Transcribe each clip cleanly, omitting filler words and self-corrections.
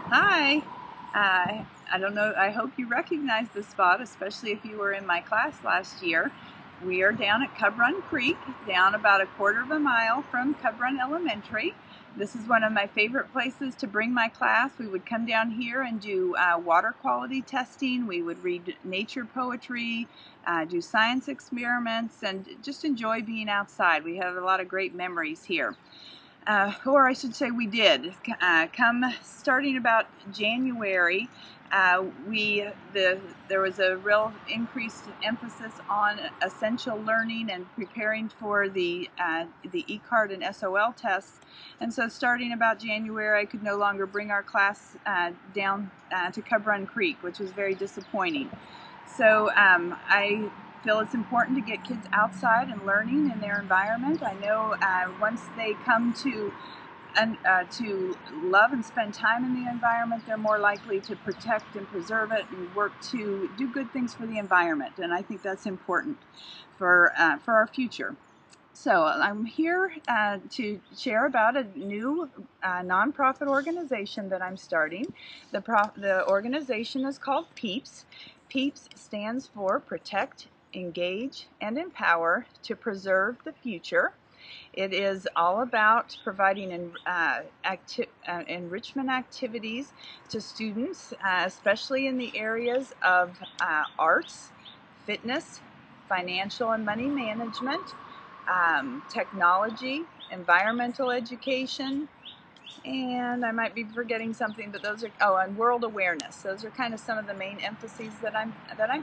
Hi. I don't know, I hope you recognize this spot, especially if you were in my class last year. We are down at Cub Run Creek, down about a quarter of a mile from Cub Run Elementary. This is one of my favorite places to bring my class. We would come down here and do water quality testing. We would read nature poetry, do science experiments, and just enjoy being outside. We have a lot of great memories here. Or I should say we did. Come starting about January, there was a real increased emphasis on essential learning and preparing for the E-Card and SOL tests. And so starting about January, I could no longer bring our class down to Cub Run Creek, which was very disappointing. So I feel it's important to get kids outside and learning in their environment. I know once they come to love and spend time in the environment, they're more likely to protect and preserve it and work to do good things for the environment. And I think that's important for our future. So I'm here to share about a new nonprofit organization that I'm starting. The organization is called PEEPs. PEEPs stands for Protect, Engage, and Empower to Preserve the Future. It is all about providing enrichment activities to students, especially in the areas of arts, fitness, financial and money management, technology, environmental education, and I might be forgetting something, but those are, and world awareness. Those are kind of some of the main emphases that I'm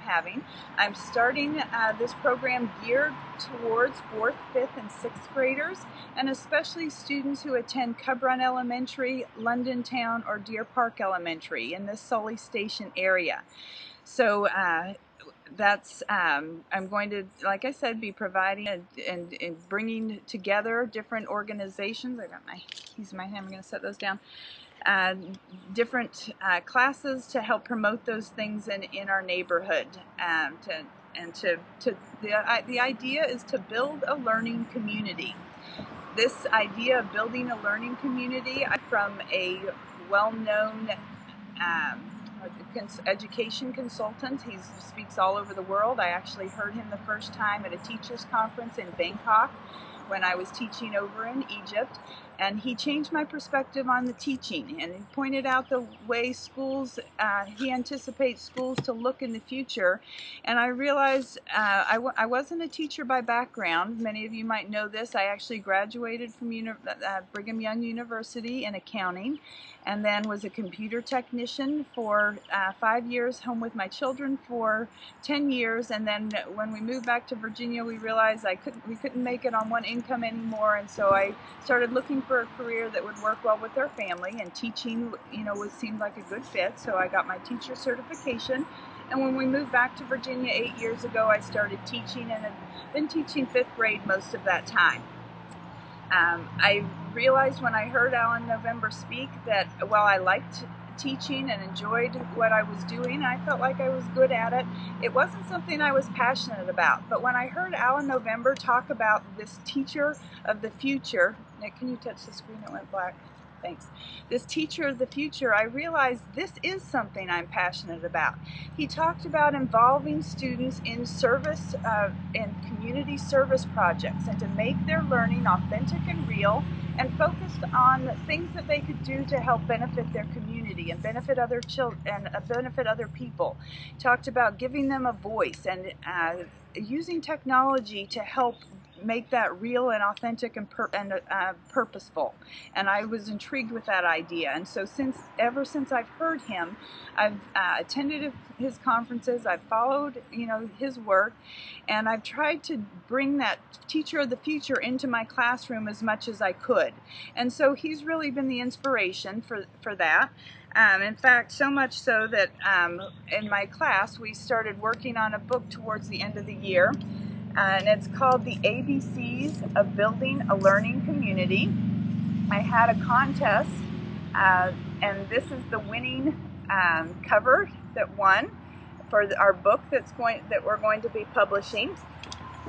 having. I'm starting this program geared towards 4th, 5th, and 6th graders, and especially students who attend Cub Run Elementary, London Town, or Deer Park Elementary in the Sully Station area. So that's I'm going to, like I said, be providing and bringing together different organizations. I got my keys in my hand. I'm going to set those down. Different classes to help promote those things in our neighborhood. The idea is to build a learning community. This idea of building a learning community, I'm from a well-known education consultant. He speaks all over the world. I actually heard him the first time at a teachers conference in Bangkok when I was teaching over in Egypt, and he changed my perspective on the teaching, and he pointed out the way schools, he anticipates schools to look in the future. And I realized I wasn't a teacher by background. Many of you might know this. I actually graduated from Brigham Young University in accounting, and then was a computer technician for 5 years, home with my children for 10 years, and then when we moved back to Virginia, we realized we couldn't make it on one income anymore, and so I started looking for a career that would work well with our family, and teaching, seemed like a good fit, so I got my teacher certification. And when we moved back to Virginia 8 years ago, I started teaching, and have been teaching 5th grade most of that time. I realized when I heard Alan November speak that while I liked teaching and enjoyed what I was doing, I felt like I was good at it, it wasn't something I was passionate about. But when I heard Alan November talk about this teacher of the future, Nick, can you touch the screen? It went black. Thanks. This teacher of the future, I realized this is something I'm passionate about. He talked about involving students in service, in community service projects, and to make their learning authentic and real, and focused on things that they could do to help benefit their community and benefit other children and benefit other people. He talked about giving them a voice and using technology to help make that real and authentic and purposeful. And I was intrigued with that idea. And so ever since I've heard him, I've attended his conferences, I've followed his work, and I've tried to bring that teacher of the future into my classroom as much as I could. And so he's really been the inspiration for that. In fact, so much so that in my class we started working on a book towards the end of the year, and it's called The ABCs of Building a Learning Community. I had a contest, and this is the winning cover that won for our book that we're going to be publishing.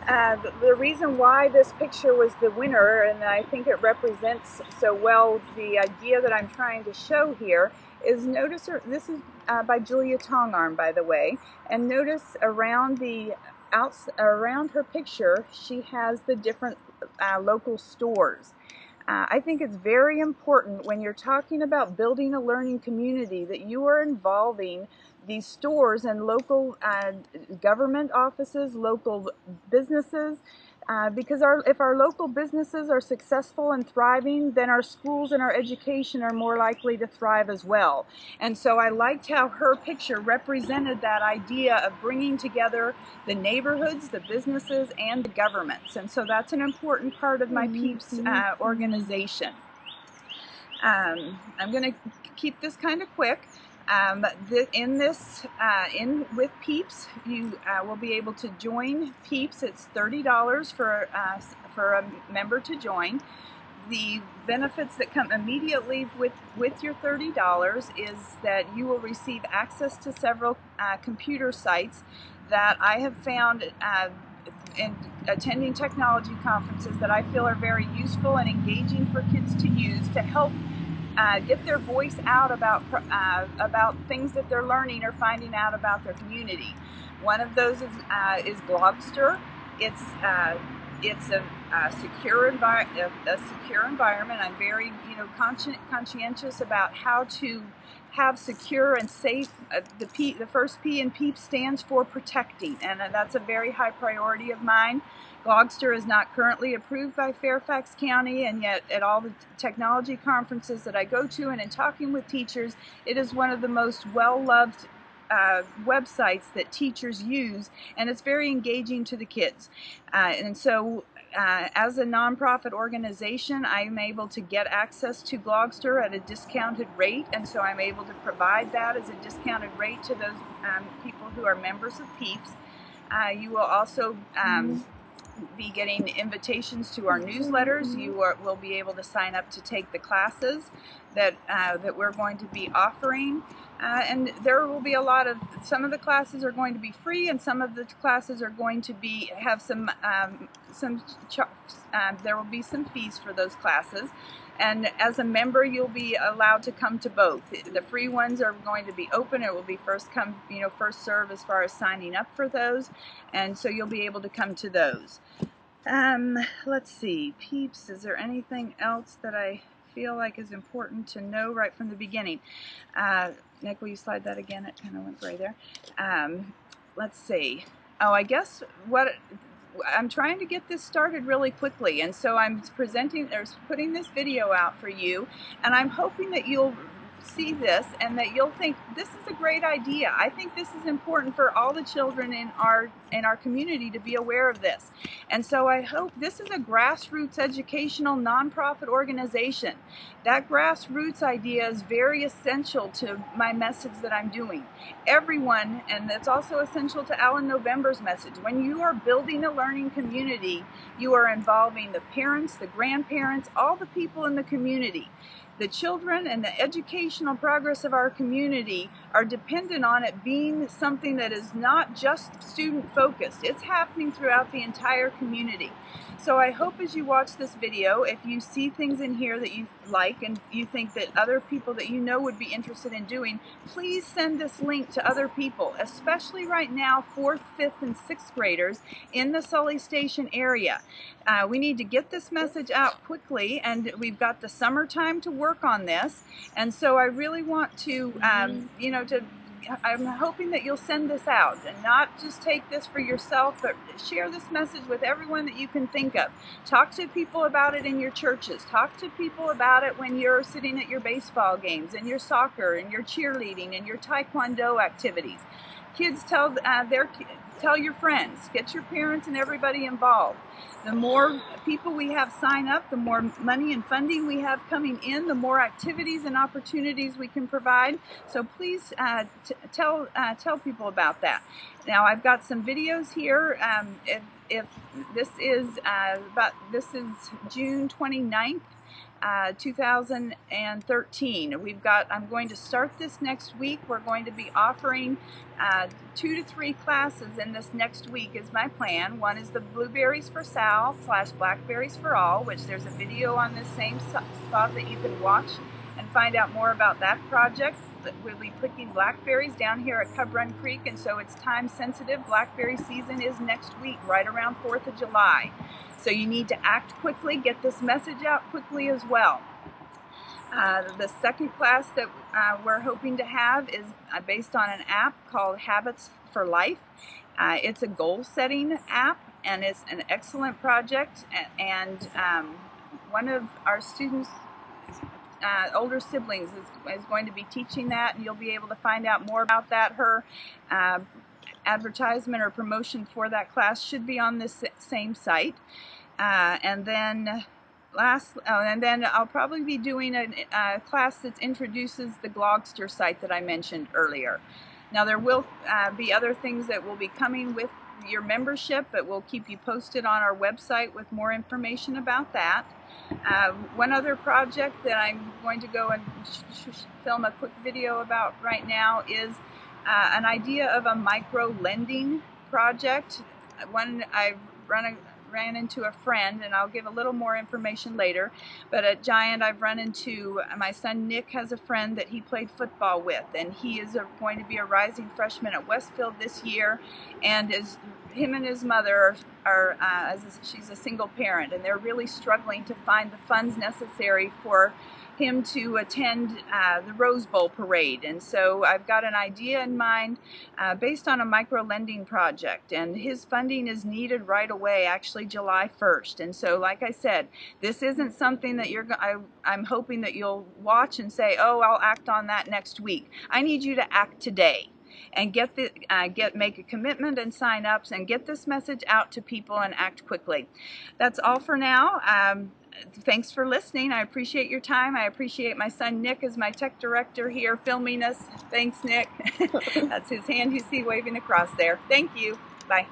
The reason why this picture was the winner, and I think it represents so well the idea that I'm trying to show here, is notice this is by Julia Tongarm, by the way, and notice around around her picture she has the different local stores. I think it's very important when you're talking about building a learning community that you are involving these stores and local government offices, local businesses, because if our local businesses are successful and thriving, then our schools and our education are more likely to thrive as well. And so I liked how her picture represented that idea of bringing together the neighborhoods, the businesses, and the governments. And so that's an important part of my PEEPs organization. I'm going to keep this kind of quick. With PEEPs, you will be able to join PEEPs. It's $30 for a member to join. The benefits that come immediately with your $30 is that you will receive access to several computer sites that I have found in attending technology conferences that I feel are very useful and engaging for kids to use to help get their voice out about things that they're learning or finding out about their community. One of those is Globster. It's a secure environment. I'm very conscientious about how to have secure and safe. The first P in PEEP stands for protecting, and that's a very high priority of mine. Glogster is not currently approved by Fairfax County, and yet at all the technology conferences that I go to and in talking with teachers, it is one of the most well-loved websites that teachers use, and it's very engaging to the kids. And so as a nonprofit organization, I'm able to get access to Glogster at a discounted rate, and so I'm able to provide that as a discounted rate to those people who are members of PEEPs. You will also be getting invitations to our newsletters. You will be able to sign up to take the classes that we're going to be offering. And there will be some of the classes are going to be free, and some of the classes are going to have there will be some fees for those classes. And as a member, you'll be allowed to come to both. The free ones are going to be open. It will be first come, first serve as far as signing up for those. And so you'll be able to come to those. Let's see, PEEPs, is there anything else that I feel like is important to know right from the beginning? Nick, will you slide that again? It kind of went gray there. Let's see. Oh, I guess I'm trying to get this started really quickly, and so I'm putting this video out for you, and I'm hoping that you'll see this and that you'll think this is a great idea. I think this is important for all the children in our community to be aware of this. And so I hope this is a grassroots educational nonprofit organization. That grassroots idea is very essential to my message that I'm doing. Everyone, and it's also essential to Alan November's message, when you are building a learning community, you are involving the parents, the grandparents, all the people in the community. The children and the educational progress of our community are dependent on it being something that is not just student focused. It's happening throughout the entire community. So I hope as you watch this video, if you see things in here that you like and you think that other people that you know would be interested in doing, please send this link to other people, especially right now 4th, 5th, and 6th graders in the Sully Station area. We need to get this message out quickly, and we've got the summertime to work on this, and so I really want to, I'm hoping that you'll send this out and not just take this for yourself, but share this message with everyone that you can think of. Talk to people about it in your churches. Talk to people about it when you're sitting at your baseball games and your soccer and your cheerleading and your taekwondo activities. Kids, tell your friends. Get your parents and everybody involved. The more people we have sign up, the more money and funding we have coming in, the more activities and opportunities we can provide. So please tell people about that. Now I've got some videos here. If this is June 29th. 2013. I'm going to start this next week. We're going to be offering 2 to 3 classes in this next week is my plan. One is the Blueberries for Sal / Blackberries for All, which there's a video on this same spot that you can watch and find out more about that project. We'll be picking blackberries down here at Cub Run Creek, and so it's time sensitive. Blackberry season is next week, right around 4th of July. So you need to act quickly, get this message out quickly as well. The second class that we're hoping to have is based on an app called Habits for Life. It's a goal-setting app, and it's an excellent project. And one of our students' older siblings is going to be teaching that, and you'll be able to find out more about that. Her advertisement or promotion for that class should be on this same site. And then I'll probably be doing a class that introduces the Glogster site that I mentioned earlier. Now there will be other things that will be coming with your membership, but we'll keep you posted on our website with more information about that. One other project that I'm going to go and film a quick video about right now is an idea of a micro lending project. One I've ran into a friend, and I'll give a little more information later, but at Giant I've run into, my son Nick has a friend that he played football with, and he is going to be a rising freshman at Westfield this year, and him and his mother she's a single parent, and they're really struggling to find the funds necessary for him to attend the Rose Bowl parade. And so I've got an idea in mind based on a micro lending project, and his funding is needed right away, actually July 1st. And so, like I said, this isn't something that I'm hoping that you'll watch and say, oh, I'll act on that next week. I need you to act today and make a commitment and sign ups and get this message out to people and act quickly. That's all for now. Thanks for listening. I appreciate your time. I appreciate my son Nick as my tech director here filming us. Thanks, Nick. That's his hand you see waving across there. Thank you. Bye.